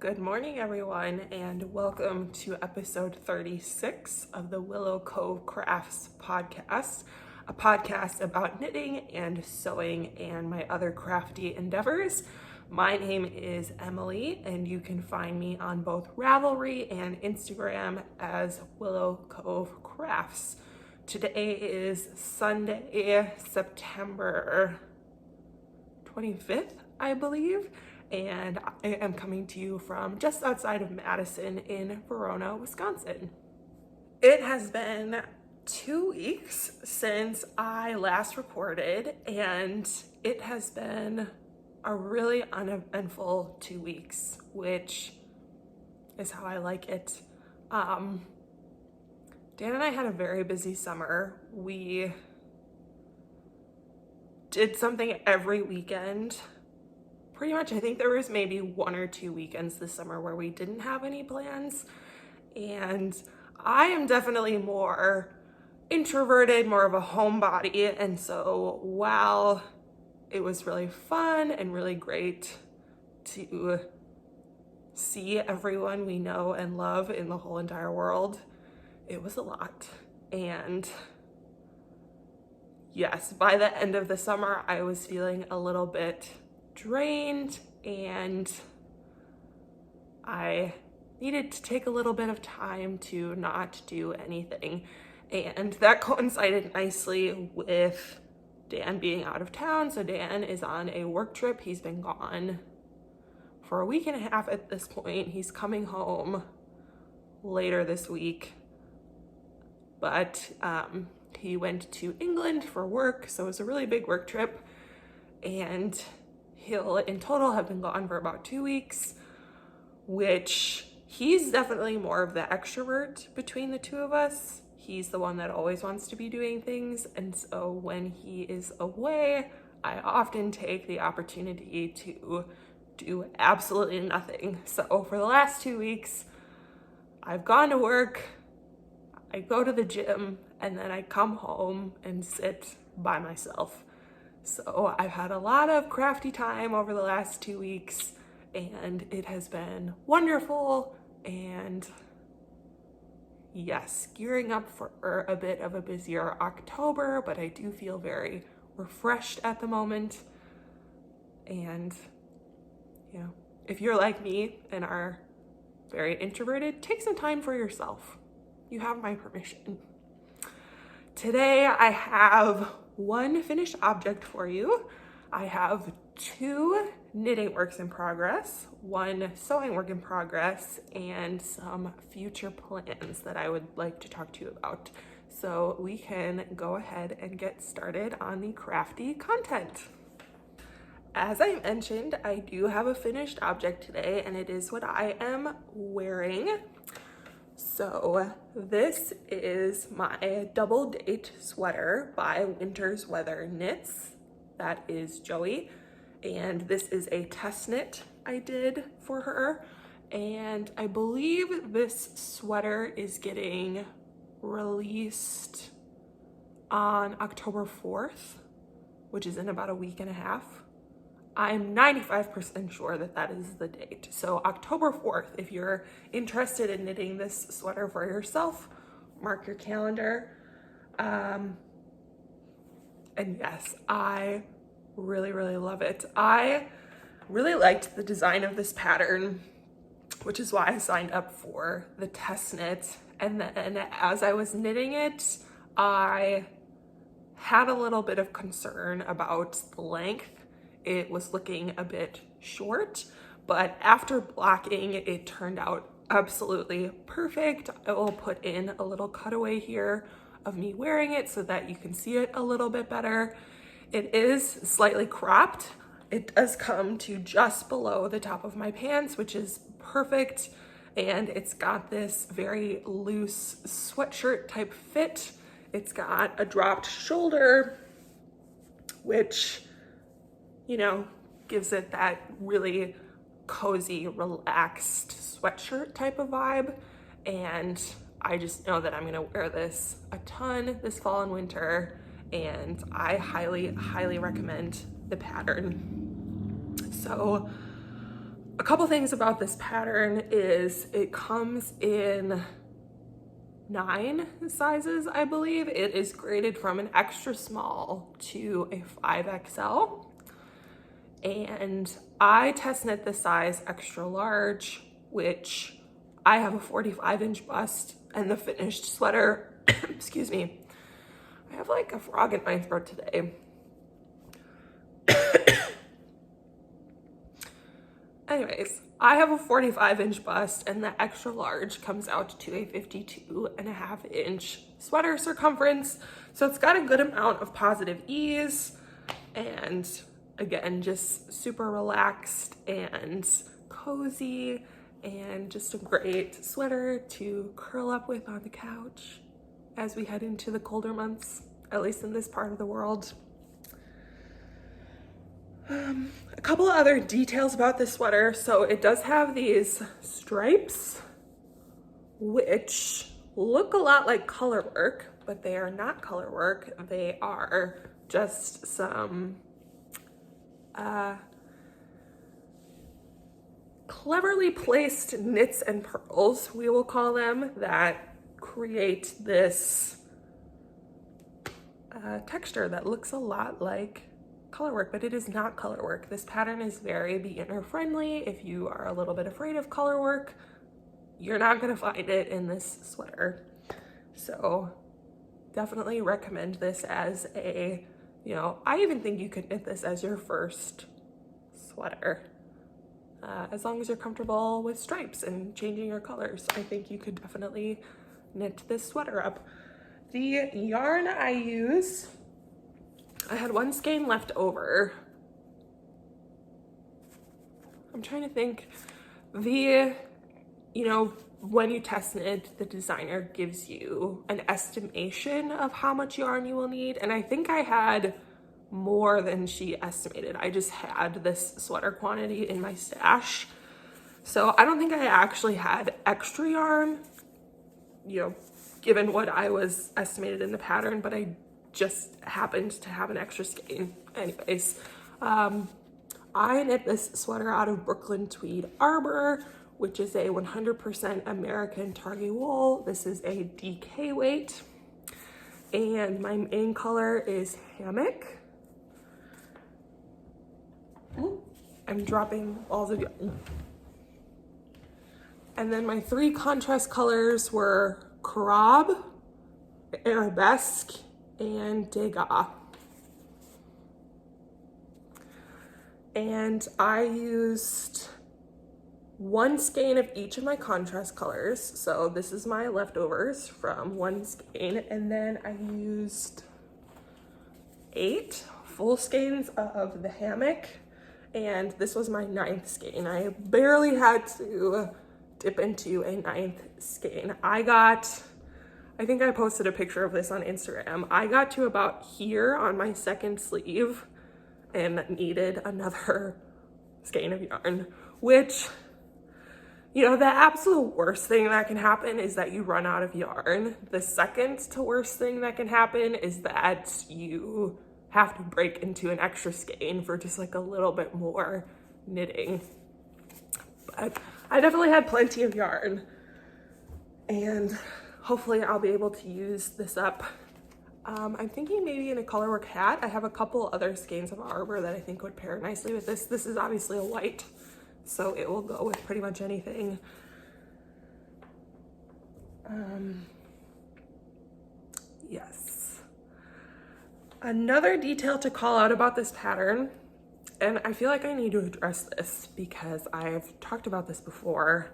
Good morning, everyone, and welcome to episode 36 of the Willow Cove Crafts podcast, a podcast about knitting and sewing and my other crafty endeavors. My name is Emily, and you can find me on both Ravelry and Instagram as Willow Cove Crafts. Today is Sunday, September 25th, I believe. And I am coming to you from just outside of Madison in Verona, Wisconsin. It has been 2 weeks since I last recorded, and it has been a really uneventful 2 weeks, which is how I like it. Dan and I had a very busy summer. We did something every weekend. Pretty much, I think there was maybe 1 or 2 weekends this summer where we didn't have any plans. And I am definitely more introverted, more of a homebody. And so while it was really fun and really great to see everyone we know and love in the whole entire world, it was a lot. And yes, by the end of the summer, I was feeling a little bit drained, and I needed to take a little bit of time to not do anything. And that coincided nicely with Dan being out of town. So Dan is on a work trip. He's been gone for a week and a half at this point. He's coming home later this week, but he went to England for work, so it was a really big work trip, and he'll in total have been gone for about 2 weeks, which he's definitely more of the extrovert between the two of us. He's the one that always wants to be doing things, and so when he is away, I often take the opportunity to do absolutely nothing. So for the last 2 weeks, I've gone to work, I go to the gym, and then I come home and sit by myself. So I've had a lot of crafty time over the last 2 weeks, and it has been wonderful. And yes, gearing up for a bit of a busier October, but I do feel very refreshed at the moment. And if you're like me and are very introverted, take some time for yourself. You have my permission. Today I have one finished object for you. I have 2 knitting works in progress, 1 sewing work in progress, and some future plans that I would like to talk to you about. So we can go ahead and get started on the crafty content. As I mentioned, I do have a finished object today, and it is what I am wearing. So this is my double date sweater by Winter's Weather Knits. That is Joey. And this is a test knit I did for her. And I believe this sweater is getting released on October 4th, which is in about a week and a half. I'm 95% sure that that is the date. So October 4th, if you're interested in knitting this sweater for yourself, mark your calendar. And yes, I really, really love it. I really liked the design of this pattern, which is why I signed up for the test knit. And then as I was knitting it, I had a little bit of concern about the length. It was looking a bit short, but after blocking, it turned out absolutely perfect. I will put in a little cutaway here of me wearing it so that you can see it a little bit better. It is slightly cropped. It does come to just below the top of my pants, which is perfect. And it's got this very loose sweatshirt type fit. It's got a dropped shoulder, which gives it that really cozy, relaxed sweatshirt type of vibe. And I just know that I'm gonna wear this a ton this fall and winter, and I highly, highly recommend the pattern. So A couple things about this pattern is it comes in 9 sizes, I believe. It is graded from an extra small to a 5XL. And I test knit the size extra large, which I have a 45-inch bust, and the finished sweater, excuse me, I have like a frog in my throat today. Anyways, I have a 45-inch bust, and the extra large comes out to a 52.5-inch sweater circumference. So it's got a good amount of positive ease, and again, just super relaxed and cozy, and just a great sweater to curl up with on the couch as we head into the colder months, at least in this part of the world. A couple of other details about this sweater. So it does have these stripes, which look a lot like color work, but they are not color work. They are just some cleverly placed knits and purls, we will call them, that create this texture that looks a lot like color work, but it is not color work. This pattern is very beginner friendly. If you are a little bit afraid of color work, you're not going to find it in this sweater. So definitely recommend this as a, you know, I even think you could knit this as your first sweater. As long as you're comfortable with stripes and changing your colors, I think you could definitely knit this sweater up. The yarn I use, I had one skein left over. I'm trying to think. You know, when you test knit, the designer gives you an estimation of how much yarn you will need. And I think I had more than she estimated. I just had this sweater quantity in my stash. So I don't think I actually had extra yarn, you know, given what I was estimated in the pattern, but I just happened to have an extra skein. Anyways, I knit this sweater out of Brooklyn Tweed Arbor, which is a 100% American Target wool. This is a DK weight, and my main color is Hammock. I'm dropping balls of yarn. And then my 3 contrast colors were Carob, Arabesque, and Degas. And I used 1 skein of each of my contrast colors. So this is my leftovers from 1 skein. And then I used 8 full skeins of the Hammock. And this was my 9th skein. I barely had to dip into a 9th skein. I think I posted a picture of this on Instagram. I got to about here on my 2nd sleeve and needed another skein of yarn, which, you know, the absolute worst thing that can happen is that you run out of yarn. The second to worst thing that can happen is that you have to break into an extra skein for just like a little bit more knitting. But I definitely had plenty of yarn, and hopefully I'll be able to use this up. I'm thinking maybe in a colorwork hat. I have a couple other skeins of Arbor that I think would pair nicely with this. This is obviously a white, so it will go with pretty much anything. Yes. Another detail to call out about this pattern, and I feel like I need to address this because I've talked about this before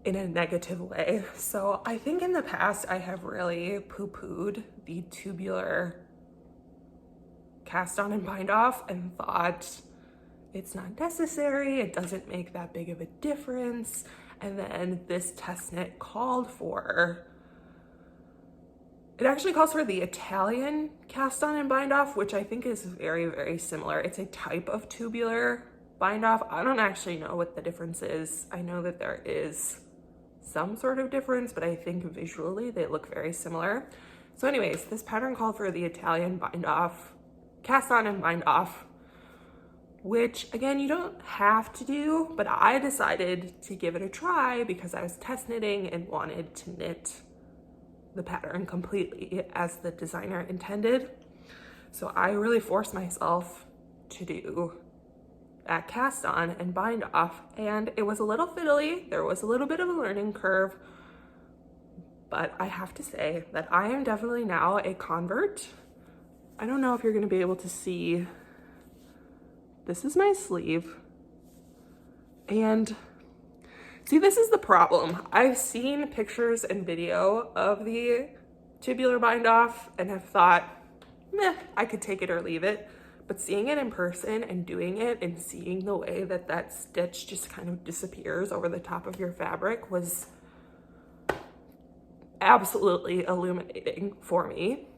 in a negative way. So I think in the past I have really poo-pooed the tubular cast on and bind off and thought it's not necessary, it doesn't make that big of a difference. And then this test knit called for, it actually calls for the Italian cast on and bind off, which I think is very, very similar. It's a type of tubular bind off. I don't actually know what the difference is. I know that there is some sort of difference, but I think visually they look very similar. So anyways, this pattern called for the Italian bind off, cast on and bind off. which again, you don't have to do, but I decided to give it a try because I was test knitting and wanted to knit the pattern completely as the designer intended. So I really forced myself to do that cast on and bind off, and it was a little fiddly. There was a little bit of a learning curve, but I have to say that I am definitely now a convert. I don't know if you're going to be able to see. This is my sleeve. And see, this is the problem. I've seen pictures and video of the tubular bind off and have thought, meh, I could take it or leave it. But seeing it in person and doing it and seeing the way that that stitch just kind of disappears over the top of your fabric was absolutely illuminating for me.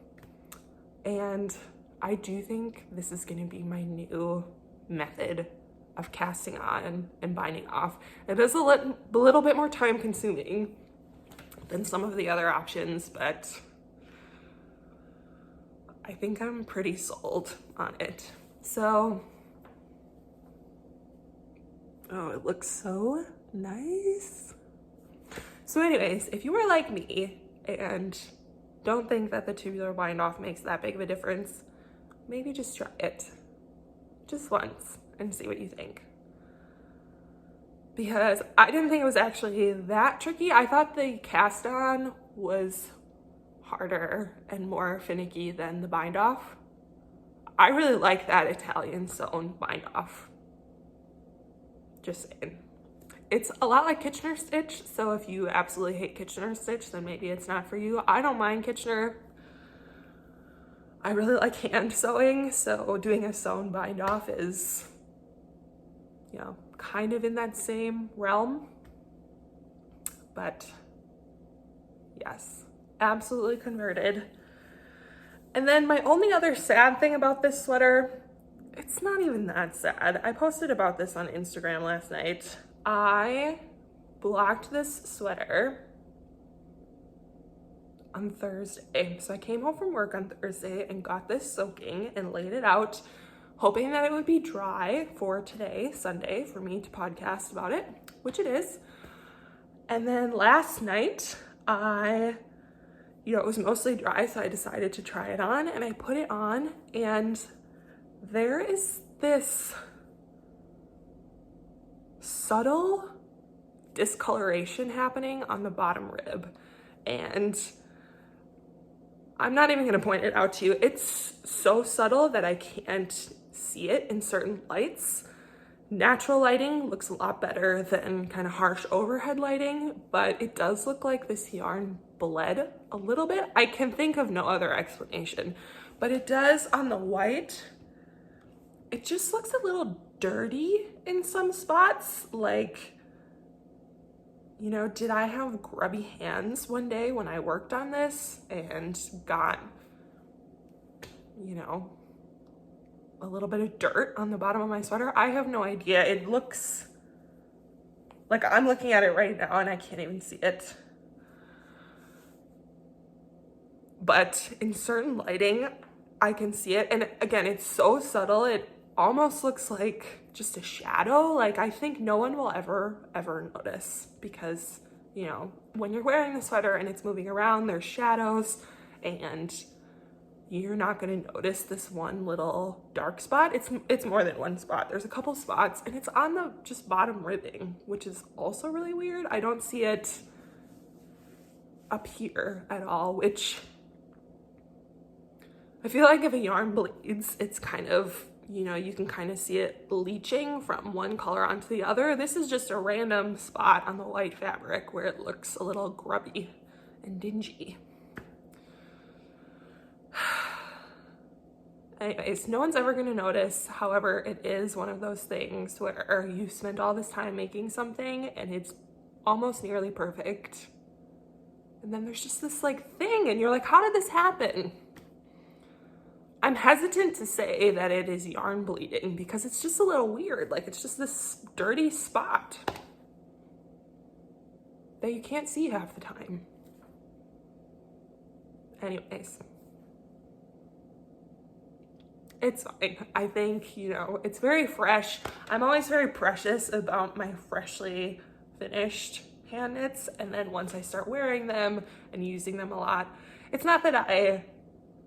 And I do think this is going to be my new method of casting on and binding off. It is a little bit more time consuming than some of the other options, but I think I'm pretty sold on it. So, oh, it looks so nice. So anyways, if you were like me and don't think that the tubular bind off makes that big of a difference, maybe just try it just once and see what you think. Because I didn't think it was actually that tricky. I thought the cast on was harder and more finicky than the bind off. I really like that Italian sewn bind off. Just saying. It's a lot like Kitchener stitch, so if you absolutely hate Kitchener stitch, then maybe it's not for you. I don't mind Kitchener. I really like hand sewing, so doing a sewn bind off is, you know, kind of in that same realm. But yes, absolutely converted. And then my only other sad thing about this sweater, it's not even that sad. I posted about this on Instagram last night. I blocked this sweater on Thursday. So I came home from work on Thursday and got this soaking and laid it out, hoping that it would be dry for today, Sunday, for me to podcast about it, which it is. And then last night, it was mostly dry, so I decided to try it on, and I put it on, and there is this subtle discoloration happening on the bottom rib, and I'm not even gonna point it out to you. It's so subtle that I can't see it in certain lights. Natural lighting looks a lot better than kind of harsh overhead lighting, but it does look like this yarn bled a little bit. I can think of no other explanation, but it does on the white. It just looks a little dirty in some spots. Like, you know, did I have grubby hands one day when I worked on this and got, you know, a little bit of dirt on the bottom of my sweater? I have no idea. It looks like I'm looking at it right now and I can't even see it. But in certain lighting, I can see it. And again, it's so subtle. It almost looks like just a shadow. Like, I think no one will ever notice because, you know, when you're wearing the sweater and it's moving around, there's shadows and you're not going to notice this one little dark spot. It's more than one spot. There's a couple spots and it's on the just bottom ribbing, which is also really weird. I don't see it up here at all, which I feel like if a yarn bleeds, it's kind of, you know, you can kind of see it leaching from one color onto the other. This is just a random spot on the white fabric where it looks a little grubby and dingy. Anyways, no one's ever going to notice. However, it is one of those things where you spend all this time making something and it's almost nearly perfect. And then there's just this like thing and you're like, how did this happen? I'm hesitant to say that it is yarn bleeding because it's just a little weird. Like, it's just this dirty spot that you can't see half the time. Anyways, it's fine. I think, you know, it's very fresh. I'm always very precious about my freshly finished hand knits, and then once I start wearing them and using them a lot, it's not that I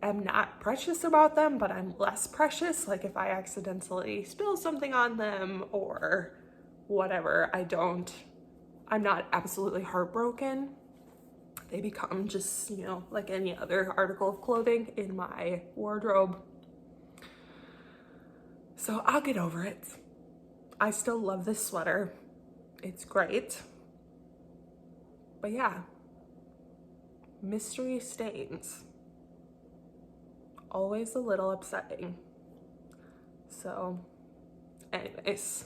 am not precious about them, but I'm less precious. Like if I accidentally spill something on them or whatever, I'm not absolutely heartbroken. They become just, you know, like any other article of clothing in my wardrobe. So I'll get over it. I still love this sweater. It's great. But yeah, mystery stains. Always a little upsetting. So anyways,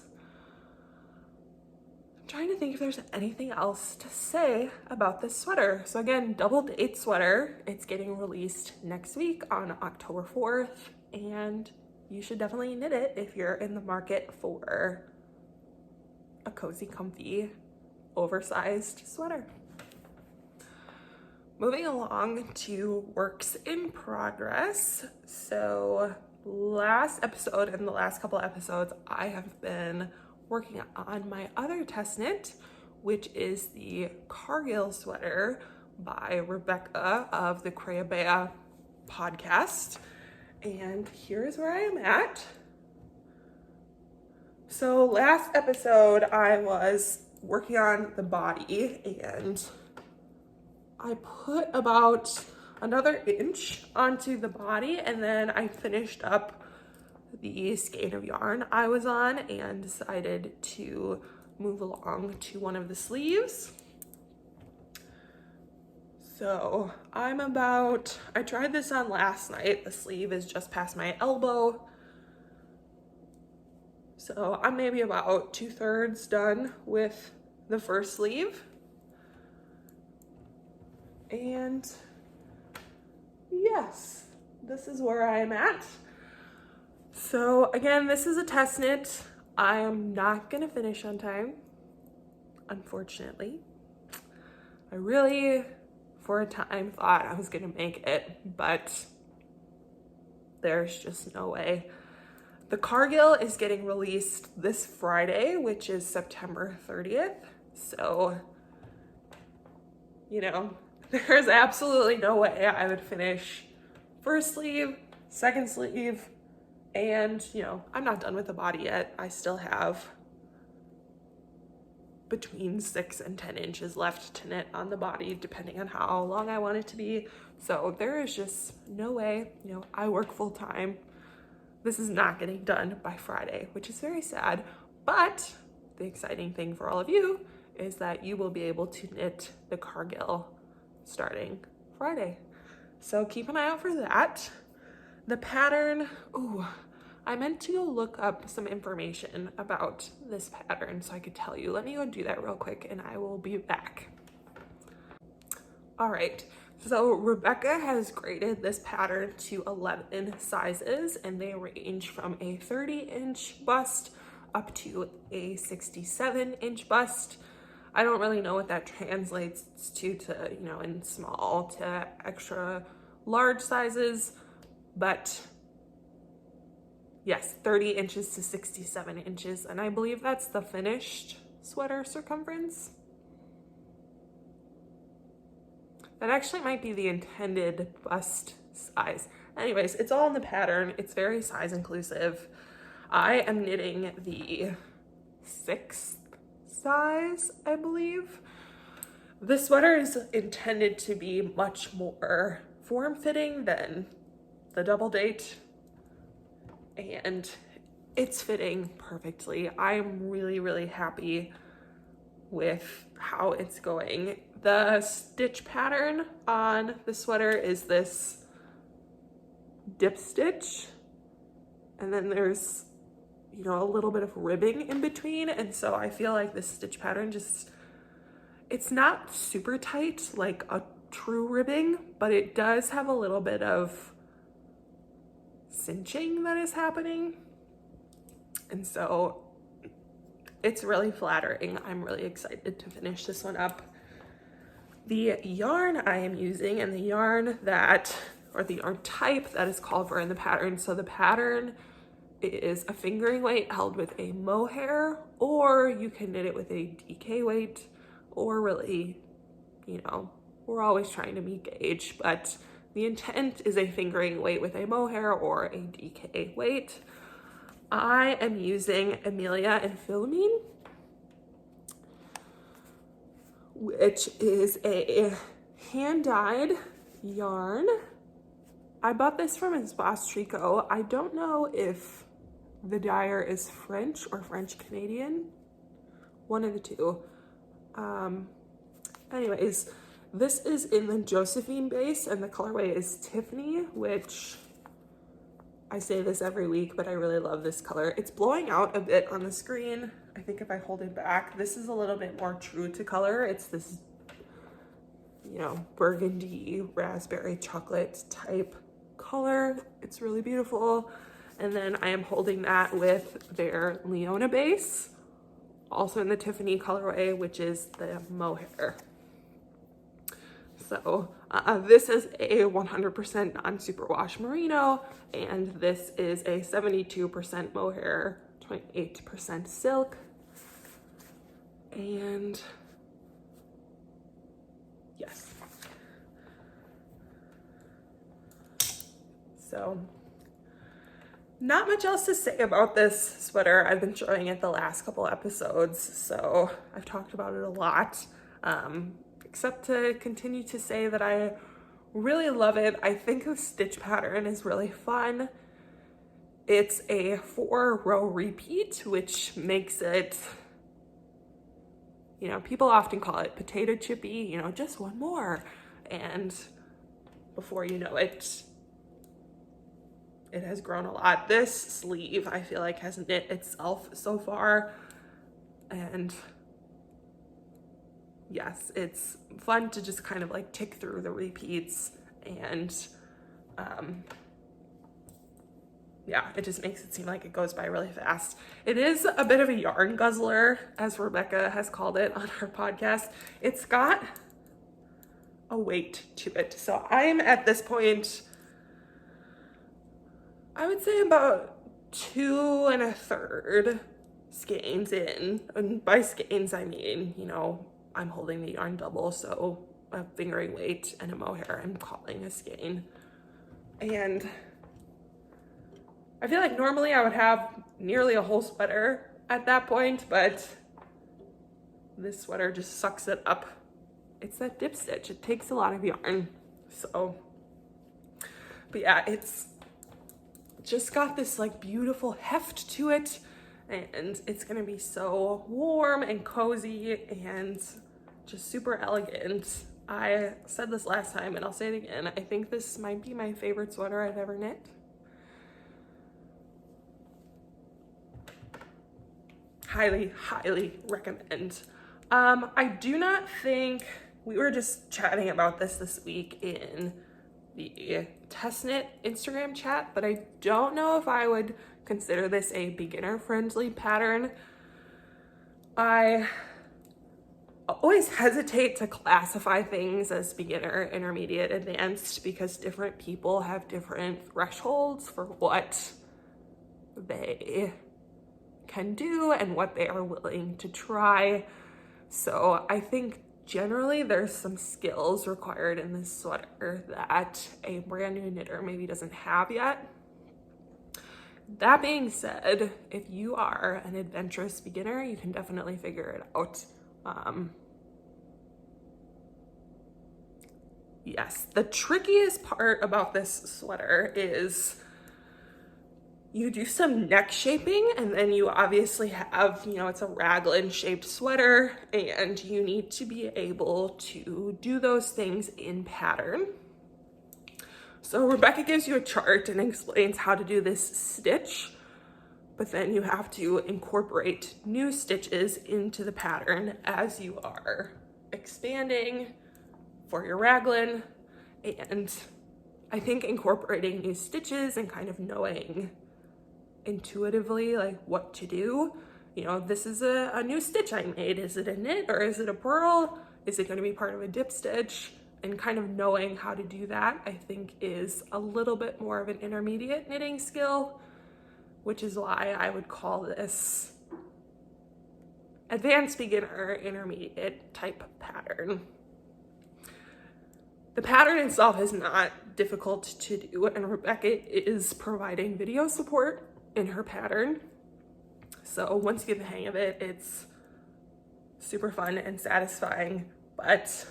I'm trying to think if there's anything else to say about this sweater. So again, double date sweater. It's getting released next week on October 4th, and you should definitely knit it if you're in the market for a cozy, comfy, oversized sweater. Moving along to works in progress. So last episode and the last couple episodes, I have been working on my other test knit, which is the Cargill sweater by Rebecca of the Crea podcast. And here's where I am at. So last episode, I was working on the body, and I put about another inch onto the body, and then I finished up the skein of yarn I was on and decided to move along to one of the sleeves. So I tried this on last night. The sleeve is just past my elbow. So I'm maybe about 2/3 done with the first sleeve. And yes, this is where I'm at. So again, this is a test knit. I am not gonna finish on time, unfortunately. I really, for a time, thought I was gonna make it, but there's just no way. The Cargill is getting released this Friday, which is September 30th. So, you know, there's absolutely no way I would finish first sleeve, second sleeve, and, you know, I'm not done with the body yet. I still have between 6 and 10 inches left to knit on the body, depending on how long I want it to be. So there is just no way. You know, I work full time. This is not getting done by Friday, which is very sad. But the exciting thing for all of you is that you will be able to knit the Cargill starting Friday. So keep an eye out for that. The pattern, I meant to go look up some information about this pattern so I could tell you. Let me go do that real quick and I will be back. All right, so Rebecca has graded this pattern to 11 sizes, and they range from a 30-inch bust up to a 67-inch bust. I don't really know what that translates to, you know, in small to extra large sizes, but yes, 30 inches to 67 inches. And I believe that's the finished sweater circumference. That actually might be the intended bust size. Anyways, it's all in the pattern. It's very size inclusive. I am knitting the 6th size, I believe. This sweater is intended to be much more form-fitting than the double date, and it's fitting perfectly. I'm really, really happy with how it's going. The stitch pattern on the sweater is this dip stitch, and then there's, you know, a little bit of ribbing in between, and so I feel like this stitch pattern just, it's not super tight like a true ribbing, but it does have a little bit of cinching that is happening, and so it's really flattering. I'm really excited to finish this one up. The yarn I am using, and the yarn that or the yarn type that is called for in the pattern. So the pattern is a fingering weight held with a mohair, or you can knit it with a DK weight, or really, you know, we're always trying to meet gauge, but the intent is a fingering weight with a mohair or a DK weight. I am using Emilia and Philomene, which is a hand-dyed yarn. I bought this from Espace Tricot. I don't know if the dyer is French or French-Canadian, one of the two. Anyways, this is in the Josephine base, and the colorway is Tiffany, which I say this every week, but I really love this color. It's blowing out a bit on the screen. I think if I hold it back, this is a little bit more true to color. It's this, you know, burgundy, raspberry, chocolate type color. It's really beautiful. And then I am holding that with their Leona base, also in the Tiffany colorway, which is the mohair. So this is a 100% non-superwash merino, and this is a 72% mohair, 28% silk. And yes. So not much else to say about this sweater. I've been showing it the last couple episodes, so I've talked about it a lot. Except to continue to say that I really love it. I think the stitch pattern is really fun. It's a 4-row repeat, which makes it, you know, people often call it potato chippy, you know, just one more. And before you know it, it has grown a lot. This sleeve, I feel like, has knit itself so far. And yes, it's fun to just kind of like tick through the repeats, and yeah, it just makes it seem like it goes by really fast. It is a bit of a yarn guzzler, as Rebecca has called it on her podcast. It's got a weight to it. So I'm at this point, I would say about 2 1/3 skeins in. And by skeins, I mean, you know, I'm holding the yarn double, so a fingering weight and a mohair I'm calling a skein. And I feel like normally I would have nearly a whole sweater at that point, but this sweater just sucks it up. It's that dip stitch. It takes a lot of yarn. So, but yeah, it's just got this like beautiful heft to it, and it's gonna be so warm and cozy and just super elegant. I said this last time and I'll say it again. I think this might be my favorite sweater I've ever knit. Highly, highly recommend. I do not think, we were just chatting about this week in the test knit Instagram chat, but I don't know if I would consider this a beginner friendly pattern. I always hesitate to classify things as beginner, intermediate, advanced, because different people have different thresholds for what they can do and what they are willing to try. So I think generally there's some skills required in this sweater that a brand new knitter maybe doesn't have yet. That being said, if you are an adventurous beginner, you can definitely figure it out. Yes, the trickiest part about this sweater is you do some neck shaping, and then you obviously have, you know, it's a raglan shaped sweater, and you need to be able to do those things in pattern. So Rebecca gives you a chart and explains how to do this stitch, but then you have to incorporate new stitches into the pattern as you are expanding for your raglan. And I think incorporating new stitches and kind of knowing intuitively like what to do, you know, this is a new stitch I made. Is it a knit or is it a purl? Is it going to be part of a dip stitch? and kind of knowing how to do that, I think, is a little bit more of an intermediate knitting skill, which is why I would call this advanced beginner intermediate type pattern. The pattern itself is not difficult to do, and Rebecca is providing video support in her pattern. So once you get the hang of it, it's super fun and satisfying. But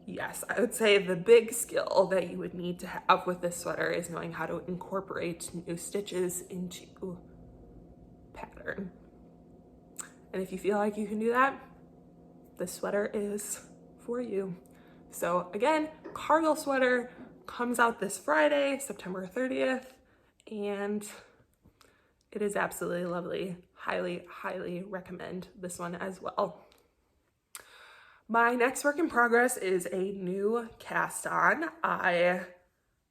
yes, I would say the big skill that you would need to have with this sweater is knowing how to incorporate new stitches into pattern. And if you feel like you can do that, this sweater is for you. So again, Cargill sweater comes out this Friday, September 30th, and it is absolutely lovely. Highly, highly recommend this one as well. My next work in progress is a new cast on. I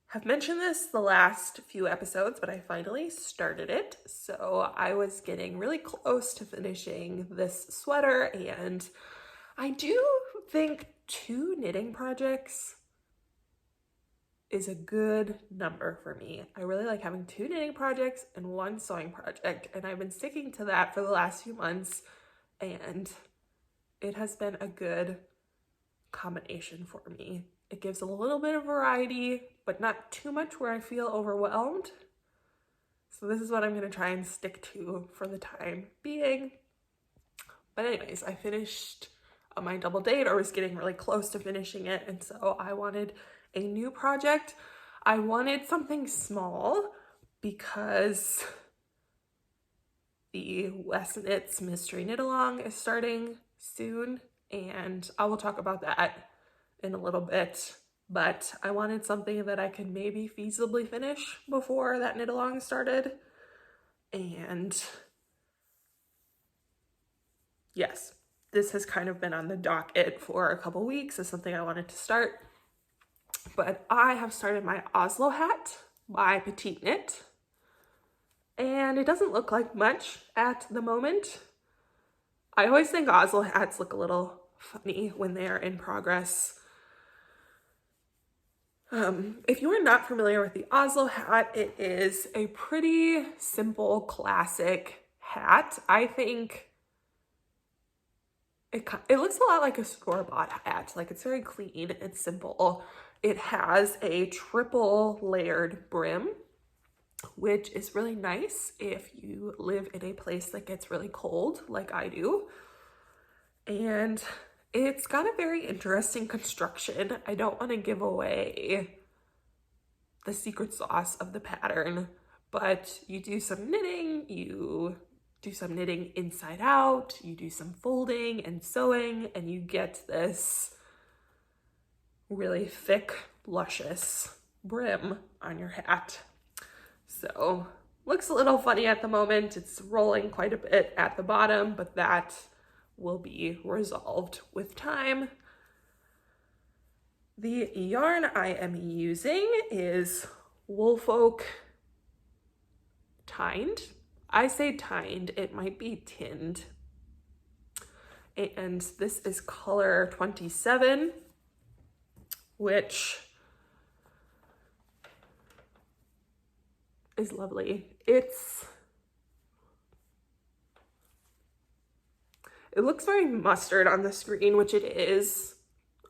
have mentioned this the last few episodes, but I finally started it. So I was getting really close to finishing this sweater, and I do think 2 knitting projects is a good number for me. I really like having 2 knitting projects and 1 sewing project, and I've been sticking to that for the last few months, and it has been a good combination for me. It gives a little bit of variety, but not too much where I feel overwhelmed. So this is what I'm gonna try and stick to for the time being. But anyways, I finished my double date, or was getting really close to finishing it, and so I wanted a new project. I wanted something small because the West Knits Mystery Knit Along is starting soon, and I will talk about that in a little bit, but I wanted something that I could maybe feasibly finish before that knit along started. And yes, this has kind of been on the docket for a couple weeks as something I wanted to start. But I have started my Oslo Hat by PetiteKnit, and it doesn't look like much at the moment. I always think Oslo hats look a little funny when they are in progress. If you are not familiar with the Oslo hat, it is a pretty simple, classic hat. I think it looks a lot like a store-bought hat. Like, it's very clean and simple. It has a triple layered brim, which is really nice if you live in a place that gets really cold like I do. And it's got a very interesting construction. I don't want to give away the secret sauce of the pattern, but you do some knitting, you do some knitting inside out, you do some folding and sewing, and you get this really thick, luscious brim on your hat. So, looks a little funny at the moment. It's rolling quite a bit at the bottom, but that will be resolved with time. The yarn I am using is Woolfolk Tynd. I say Tynd, it might be Tinned. And this is color 27, which is lovely. It looks very mustard on the screen, which it is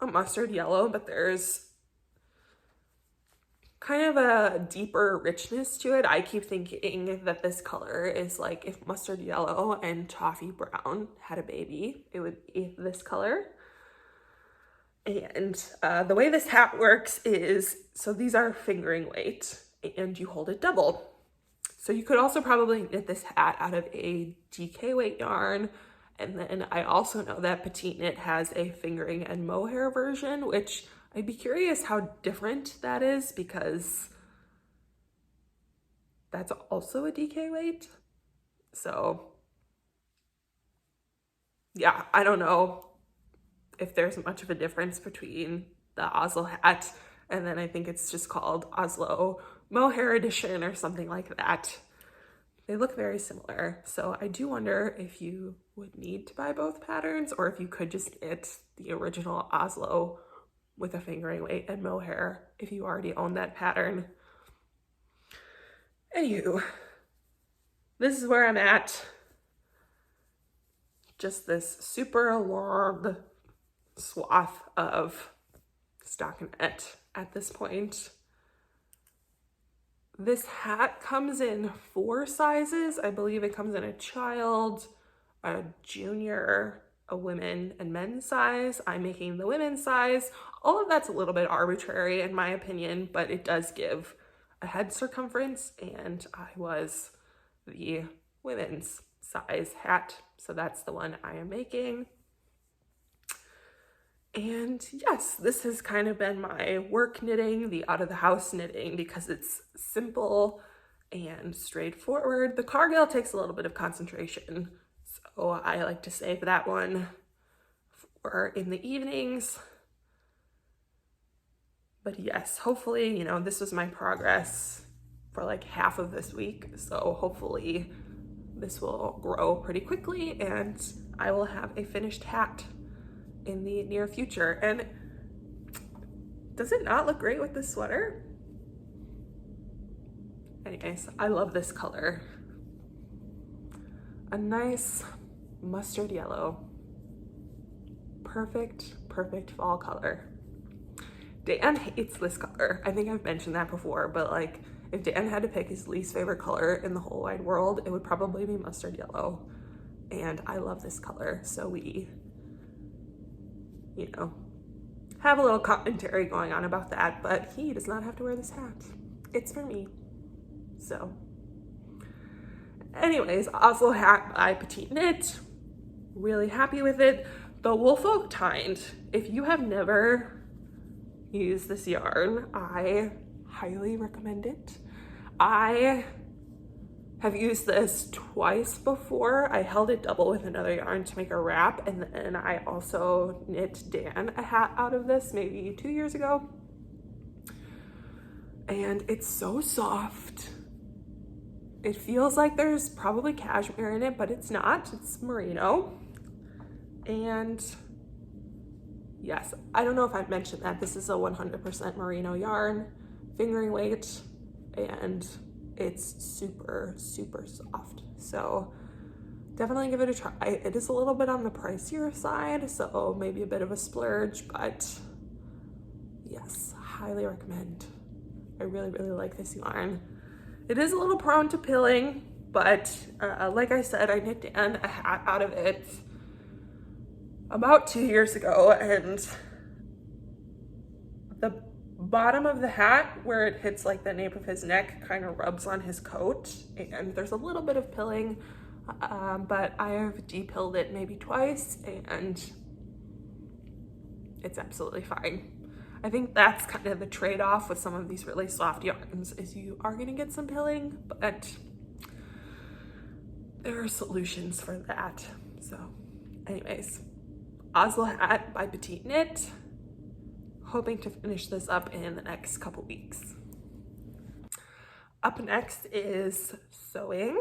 a mustard yellow, but there's kind of a deeper richness to it. I keep thinking that this color is like if mustard yellow and toffee brown had a baby, it would be this color. And the way this hat works is, so these are fingering weight and you hold it double. So you could also probably knit this hat out of a DK weight yarn. And then I also know that PetiteKnit has a fingering and mohair version, which I'd be curious how different that is because that's also a DK weight. So yeah, I don't know if there's much of a difference between the Oslo hat and then I think it's just called Oslo Mohair Edition or something like that. They look very similar. So I do wonder if you would need to buy both patterns or if you could just knit the original Oslo with a fingering weight and mohair if you already own that pattern. Anywho, this is where I'm at. Just this super long swath of stockinette at this point. This hat comes in 4 sizes. I believe it comes in a child, a junior, a women and men's size. I'm making the women's size. All of that's a little bit arbitrary in my opinion, but it does give a head circumference, and I was the women's size hat, so that's the one I am making. And yes, this has kind of been my work knitting, the out of the house knitting, because it's simple and straightforward. The Cargill takes a little bit of concentration, so I like to save that one for in the evenings. But yes, hopefully, you know, this was my progress for like half of this week, so hopefully this will grow pretty quickly and I will have a finished hat in the near future. And does it not look great with this sweater? Anyways, I love this color. A nice mustard yellow. Perfect fall color. Dan hates this color. I think I've mentioned that before, but like if Dan had to pick his least favorite color in the whole wide world, it would probably be mustard yellow. And I love this color, so we, you know, have a little commentary going on about that, but he does not have to wear this hat. It's for me. So anyways, Oslo Hat by PetiteKnit. Really happy with it. The Woolfolk Tynd, if you have never used this yarn, I highly recommend it. I have used this twice before. I held it double with another yarn to make a wrap, and then I also knit Dan a hat out of this maybe 2 years ago. And it's so soft. It feels like there's probably cashmere in it, but it's not. It's merino. And yes, I don't know if I've mentioned that this is a 100% merino yarn, fingering weight, and it's super soft. So definitely give it a try. It is a little bit on the pricier side, so maybe a bit of a splurge, but yes, highly recommend. I really like this yarn. It is a little prone to pilling, but like I said, I knit Dan a hat out of it about 2 years ago, and the bottom of the hat where it hits like the nape of his neck kind of rubs on his coat, and there's a little bit of pilling, but I have de-pilled it maybe twice and it's absolutely fine. I think that's kind of the trade-off with some of these really soft yarns, is you are gonna get some pilling, but there are solutions for that. So anyways, Oslo Hat by PetiteKnit. Hoping to finish this up in the next couple weeks. Up next is sewing.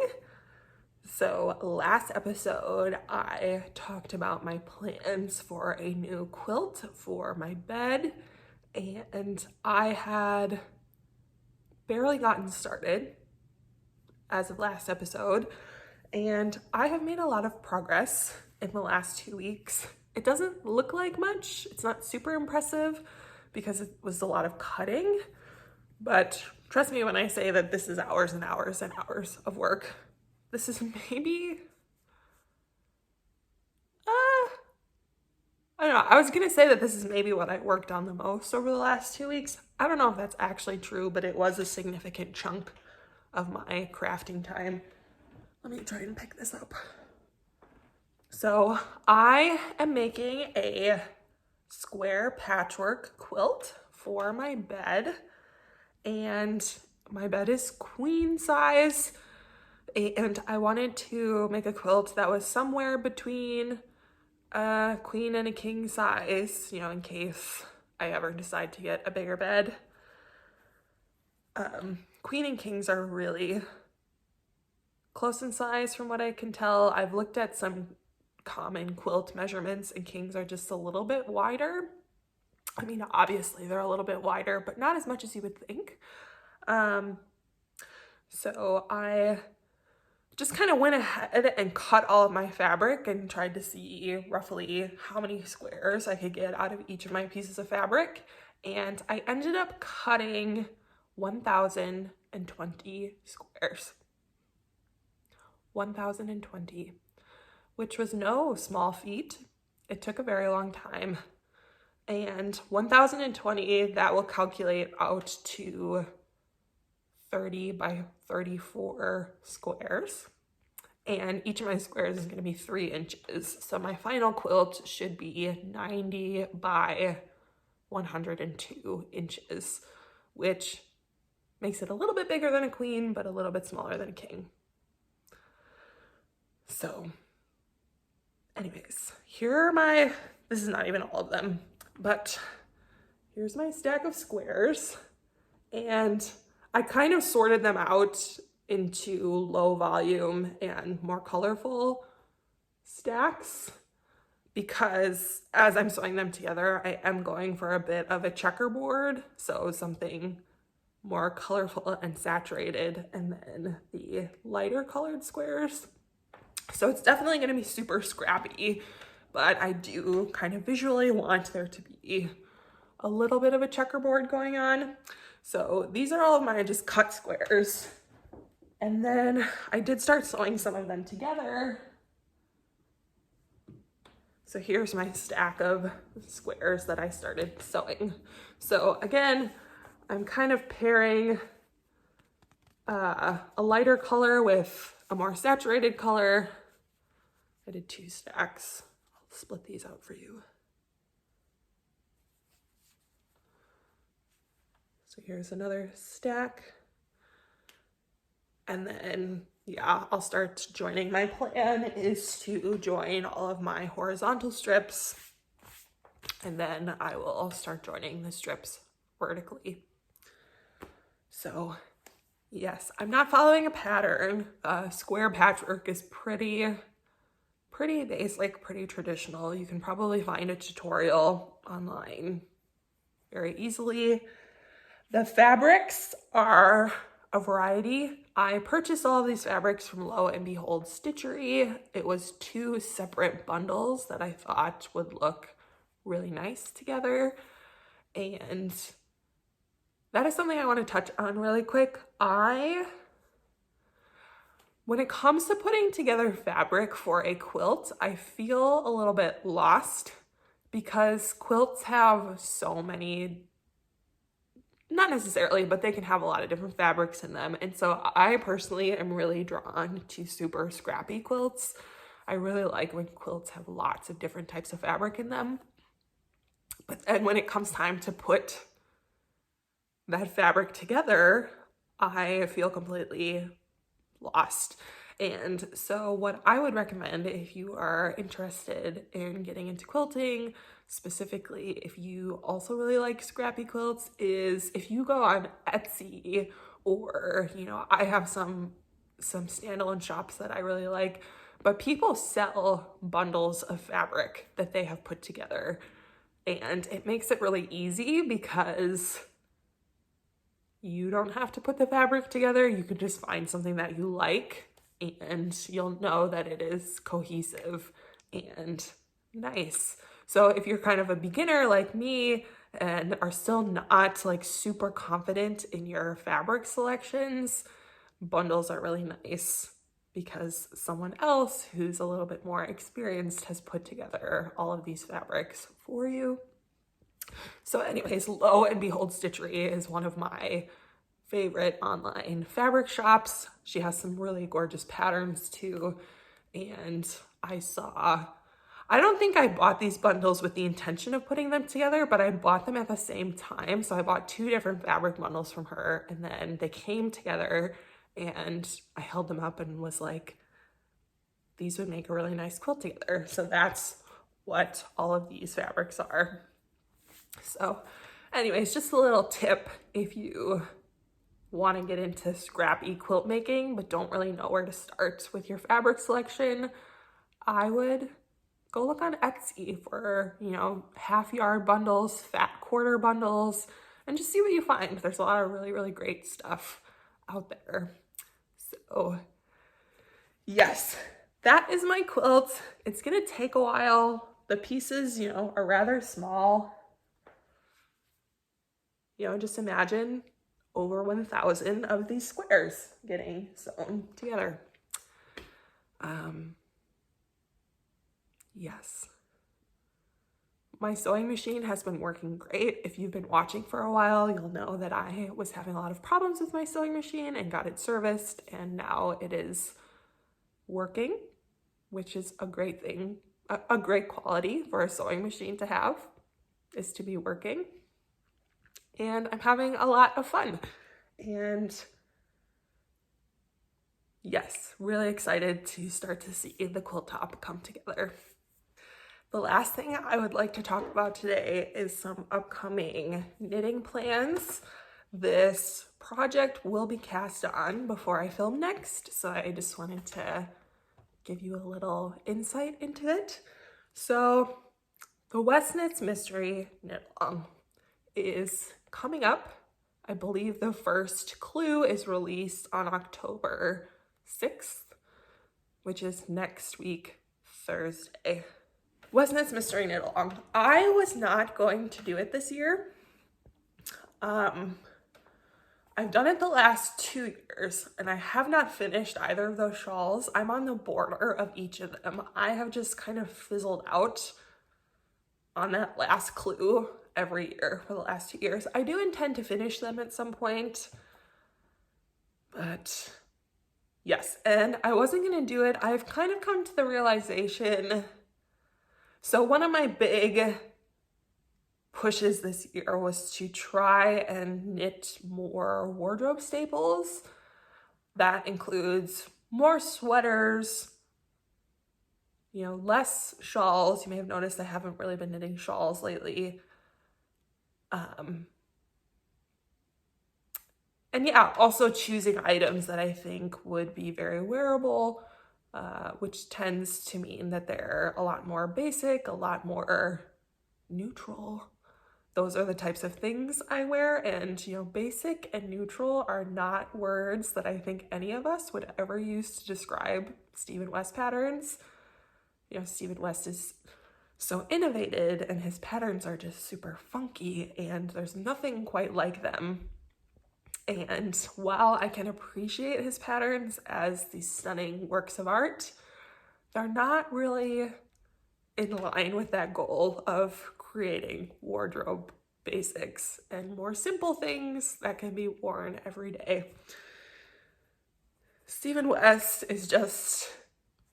So last episode, I talked about my plans for a new quilt for my bed, and I had barely gotten started as of last episode, and I have made a lot of progress in the last 2 weeks. It doesn't look like much. It's not super impressive because it was a lot of cutting, but trust me when I say that this is hours and hours and hours of work. This is maybe, I don't know. I was gonna say that this is maybe what I worked on the most over the last 2 weeks. I don't know if that's actually true, but it was a significant chunk of my crafting time. Let me try and pick this up. So I am making a square patchwork quilt for my bed, and my bed is queen size, and I wanted to make a quilt that was somewhere between a queen and a king size, you know, in case I ever decide to get a bigger bed. Queen and kings are really close in size from what I can tell. I've looked at some common quilt measurements, and kings are just a little bit wider. I mean, obviously they're a little bit wider, but not as much as you would think. So I just kind of went ahead and cut all of my fabric and tried to see roughly how many squares I could get out of each of my pieces of fabric. And I ended up cutting 1,020 squares. 1,020, which was no small feat. It took a very long time. And 1,020, that will calculate out to 30 by 34 squares. And each of my squares is going to be 3 inches. So my final quilt should be 90 by 102 inches, which makes it a little bit bigger than a queen, but a little bit smaller than a king. So anyways, here are my, this is not even all of them, but here's my stack of squares. And I kind of sorted them out into low volume and more colorful stacks because as I'm sewing them together, I am going for a bit of a checkerboard. So something more colorful and saturated, and then the lighter colored squares. So it's definitely going to be super scrappy, but I do kind of visually want there to be a little bit of a checkerboard going on. So these are all of my just cut squares. And then I did start sewing some of them together. So here's my stack of squares that I started sewing. So again, I'm kind of pairing a lighter color with a more saturated color. I did 2 stacks. I'll split these out for you. So here's another stack. And then, yeah, I'll start joining. My plan is to join all of my horizontal strips, and then I will start joining the strips vertically. So yes, I'm not following a pattern. Square patchwork is pretty basic, pretty traditional. You can probably find a tutorial online very easily. The fabrics are a variety. I purchased all of these fabrics from Lo and Behold Stitchery. It was 2 separate bundles that I thought would look really nice together. And that is something I want to touch on really quick. When it comes to putting together fabric for a quilt, I feel a little bit lost because quilts have so many, not necessarily, but they can have a lot of different fabrics in them. And so I personally am really drawn to super scrappy quilts. I really like when quilts have lots of different types of fabric in them. But then when it comes time to put that fabric together, I feel completely lost. And so what I would recommend if you are interested in getting into quilting, specifically if you also really like scrappy quilts, is if you go on Etsy, or, you know, I have some standalone shops that I really like, but people sell bundles of fabric that they have put together, and it makes it really easy because you don't have to put the fabric together. You can just find something that you like and you'll know that it is cohesive and nice. So if you're kind of a beginner like me and are still not like super confident in your fabric selections, bundles are really nice because someone else who's a little bit more experienced has put together all of these fabrics for you. So anyways, Lo and Behold Stitchery is one of my favorite online fabric shops. She has some really gorgeous patterns too. And I don't think I bought these bundles with the intention of putting them together, but I bought them at the same time. So I bought 2 different fabric bundles from her, and then they came together and I held them up and was like, these would make a really nice quilt together. So that's what all of these fabrics are. So anyways, just a little tip if you want to get into scrappy quilt making but don't really know where to start with your fabric selection. I would go look on Etsy for, you know, half yard bundles, fat quarter bundles, and just see what you find. There's a lot of really, really great stuff out there. So yes, that is my quilt. It's gonna take a while. The pieces, you know, are rather small. You know, just imagine over 1,000 of these squares getting sewn together. Yes. My sewing machine has been working great. If you've been watching for a while, you'll know that I was having a lot of problems with my sewing machine and got it serviced, and now it is working, which is a great thing. A great quality for a sewing machine to have is to be working. And I'm having a lot of fun. And yes, really excited to start to see the quilt top come together. The last thing I would like to talk about today is some upcoming knitting plans. This project will be cast on before I film next, so I just wanted to give you a little insight into it. So the West Knits Mystery Knit Along is coming up. I believe the first clue is released on October 6th, which is next week, Thursday. West Knits Mystery Knit Along. I was not going to do it this year. I've done it the last 2 years and I have not finished either of those shawls. I'm on the border of each of them. I have just kind of fizzled out on that last clue every year for the last 2 years. I do intend to finish them at some point, but yes, and I wasn't gonna do it. I've kind of come to the realization. So one of my big pushes this year was to try and knit more wardrobe staples. That includes more sweaters, you know, less shawls. You may have noticed I haven't really been knitting shawls lately. And yeah, also choosing items that I think would be very wearable, which tends to mean that they're a lot more basic, a lot more neutral. Those are the types of things I wear, and you know, basic and neutral are not words that I think any of us would ever use to describe Stephen West patterns. You know, Stephen West is so innovative and his patterns are just super funky and there's nothing quite like them. And while I can appreciate his patterns as these stunning works of art, they're not really in line with that goal of creating wardrobe basics and more simple things that can be worn every day. Stephen West is just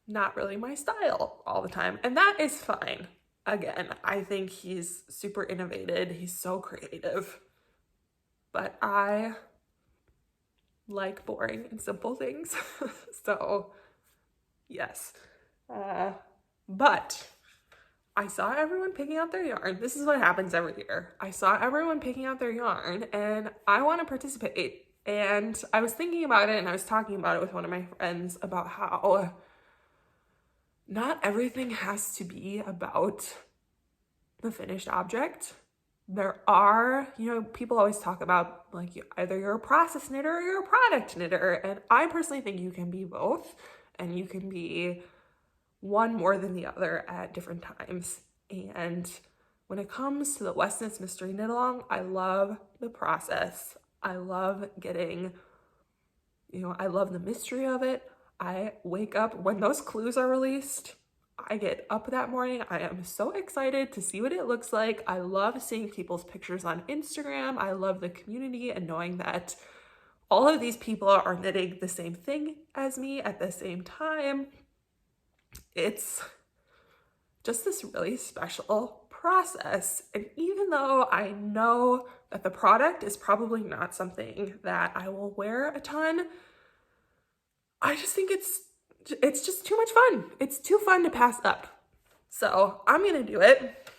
not really my style all the time, and that is fine. Again, I think he's super innovative, he's so creative, but I like boring and simple things. So yes, but I saw everyone picking out their yarn. This is what happens every year. I saw everyone picking out their yarn and I want to participate. And I was thinking about it and I was talking about it with one of my friends about how not everything has to be about the finished object. There are, you know, people always talk about like either you're a process knitter or you're a product knitter. And I personally think you can be both, and you can be one more than the other at different times. And when it comes to the West Knits Mystery Knit Along, I love the process. I love getting, you know, I love the mystery of it. I wake up when those clues are released. I get up that morning. I am so excited to see what it looks like. I love seeing people's pictures on Instagram. I love the community and knowing that all of these people are knitting the same thing as me at the same time. It's just this really special process. And even though I know that the product is probably not something that I will wear a ton, I just think it's just too much fun. It's too fun to pass up. So I'm gonna do it.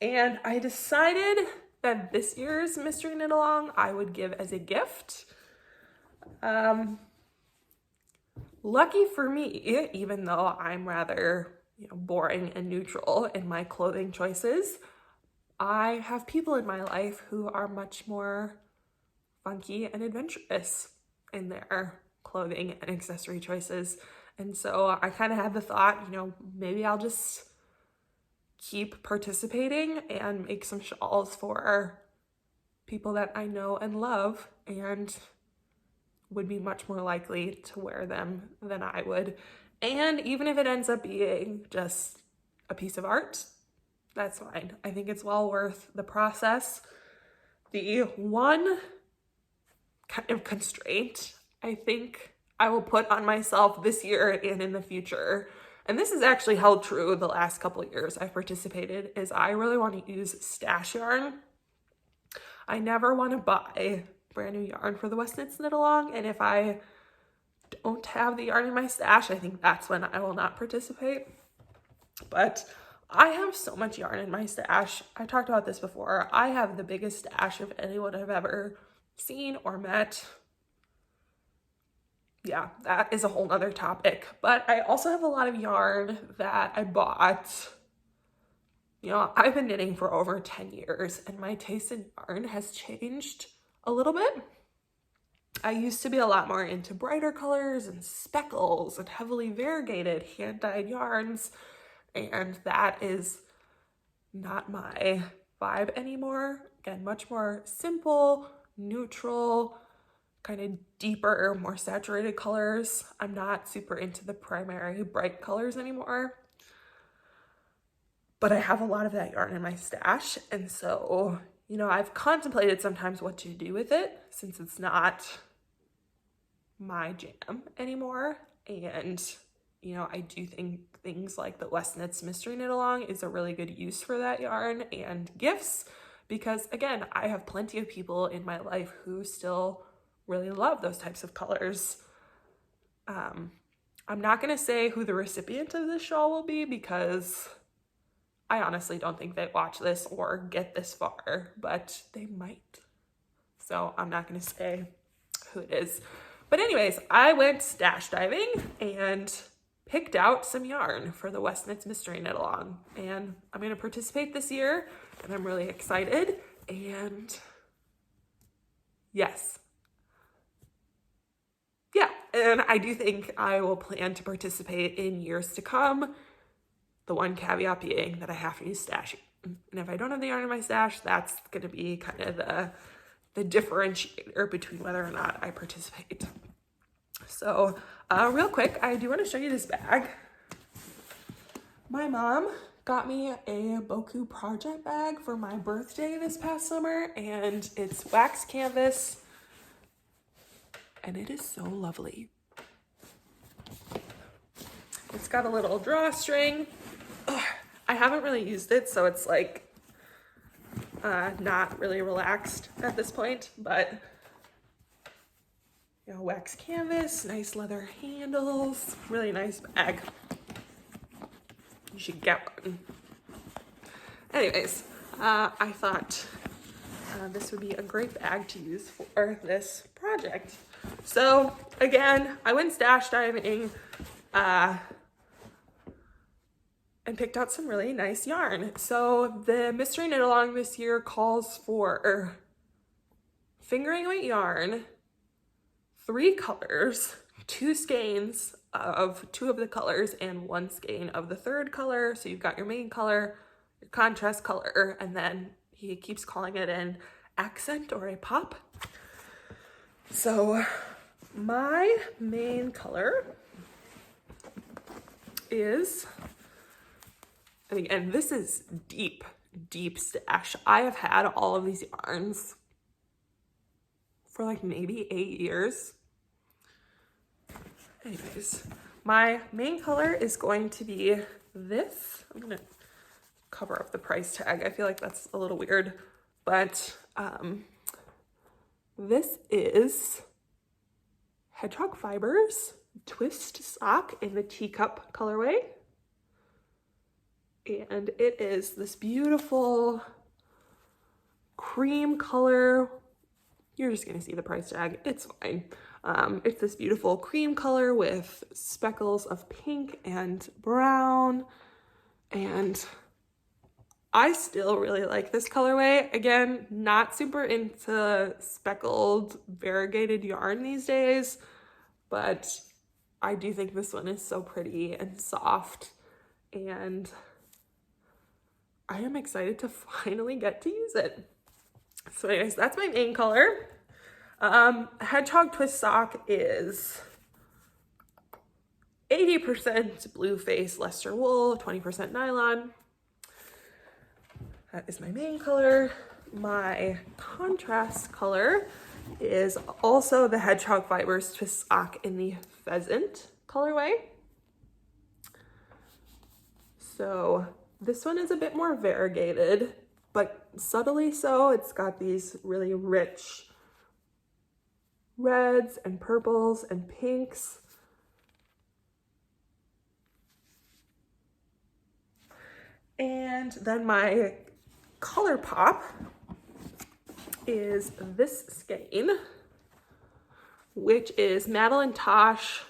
And I decided that this year's Mystery Knit Along I would give as a gift. Lucky for me, even though I'm rather, boring and neutral in my clothing choices. I have people in my life who are much more funky and adventurous in their clothing and accessory choices. And so I kind of had the thought, maybe I'll just keep participating and make some shawls for people that I know and love and would be much more likely to wear them than I would. And even if it ends up being just a piece of art, that's fine. I think it's well worth the process. The one kind of constraint I think I will put on myself this year and in the future, and this has actually held true the last couple of years I've participated, is I really want to use stash yarn. I never want to buy brand new yarn for the West Knits Knit Along, and if I don't have the yarn in my stash, I think that's when I will not participate. But I have so much yarn in my stash. I talked about this before. I have the biggest stash of anyone I've ever seen or met. Yeah, that is a whole nother topic. But I also have a lot of yarn that I bought. I've been knitting for over 10 years and my taste in yarn has changed a little bit. I used to be a lot more into brighter colors and speckles and heavily variegated hand-dyed yarns, and that is not my vibe anymore. Again, much more simple, neutral, kind of deeper, more saturated colors. I'm not super into the primary bright colors anymore, but I have a lot of that yarn in my stash, and so I've contemplated sometimes what to do with it since it's not my jam anymore. And I do think things like the West Knits Mystery Knit Along is a really good use for that yarn and gifts, because again, I have plenty of people in my life who still really love those types of colors. I'm not going to say who the recipient of this shawl will be because I honestly don't think they watch this or get this far, but they might. So I'm not going to say who it is. But anyways, I went stash diving and picked out some yarn for the West Knits Mystery Knit Along. And I'm going to participate this year, and I'm really excited. And yes. Yeah, and I do think I will plan to participate in years to come. The one caveat being that I have to use stash. And if I don't have the yarn in my stash, that's going to be kind of the differentiator between whether or not I participate. So real quick, I do want to show you this bag. My mom got me a Boku project bag for my birthday this past summer, and it's wax canvas, and it is so lovely. It's got a little drawstring. I haven't really used it, so it's like not really relaxed at this point, but wax canvas, nice leather handles, really nice bag. You should get one. Anyways, I thought this would be a great bag to use for this project. So again, I went stash diving and picked out some really nice yarn. So the Mystery Knit Along this year calls for fingering weight yarn, 3 colors, 2 skeins of 2 of the colors, and 1 skein of the 3rd color. So you've got your main color, your contrast color, and then he keeps calling it an accent or a pop. So my main color is, and again, this is deep, deep stash. I have had all of these yarns for like maybe 8 years. Anyways, my main color is going to be this. I'm gonna cover up the price tag. I feel like that's a little weird, but this is Hedgehog Fibres Twist Sock in the teacup colorway. And it is this beautiful cream color. You're just gonna see the price tag, it's fine. It's this beautiful cream color with speckles of pink and brown. And I still really like this colorway. Again, not super into speckled variegated yarn these days, but I do think this one is so pretty and soft, and I am excited to finally get to use it. So anyways, that's my main color. Hedgehog twist sock is 80% blue face Leicester wool, 20% nylon. That is my main color. My contrast color is also the Hedgehog Fibres twist sock in the Pheasant colorway. So this one is a bit more variegated, but subtly so. It's got these really rich reds and purples and pinks. And then my color pop is this skein, which is MadelineTosh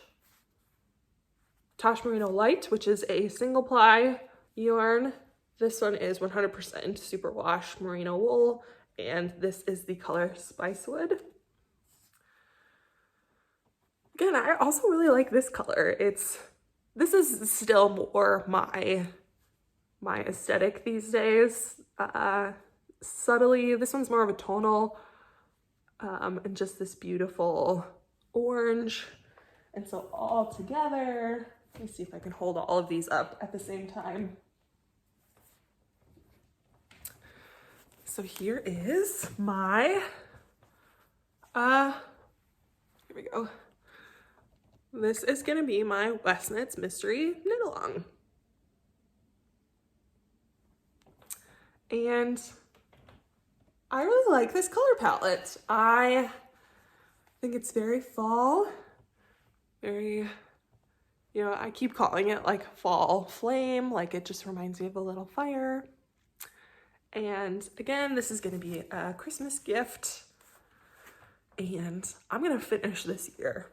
Tosh Merino Light, which is a single ply yarn. This one is 100% superwash merino wool, and this is the color Spicewood. Again, I also really like this color. This is still more my aesthetic these days. Subtly, this one's more of a tonal, and just this beautiful orange. And so all together, let me see if I can hold all of these up at the same time. So here is my, here we go. This is gonna be my West Knits Mystery Knit Along. And I really like this color palette. I think it's very fall, very, you know, I keep calling it like fall flame, like it just reminds me of a little fire. And again, this is gonna be a Christmas gift, and I'm gonna finish this year.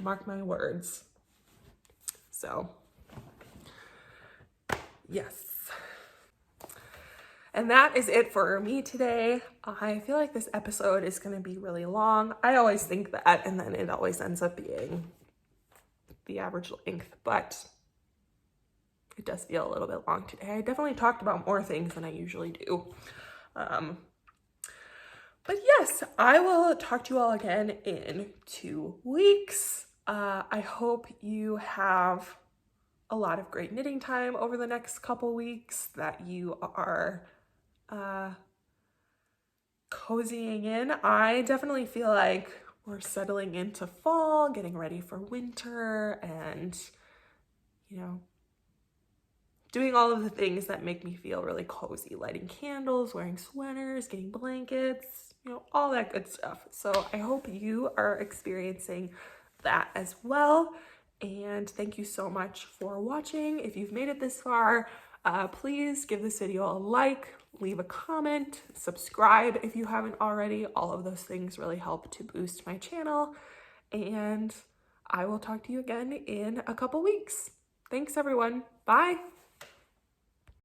Mark my words. So, yes. And that is it for me today. I feel like this episode is gonna be really long. I always think that, and then it always ends up being the average length, but it does feel a little bit long today. I definitely talked about more things than I usually do. But yes, I will talk to you all again in 2 weeks. I hope you have a lot of great knitting time over the next couple weeks, that you are cozying in. I definitely feel like we're settling into fall, getting ready for winter, and, you know, doing all of the things that make me feel really cozy, lighting candles, wearing sweaters, getting blankets, you know, all that good stuff. So I hope you are experiencing that as well. And thank you so much for watching. If you've made it this far, please give this video a like, leave a comment, subscribe if you haven't already. All of those things really help to boost my channel. And I will talk to you again in a couple weeks. Thanks everyone. Bye.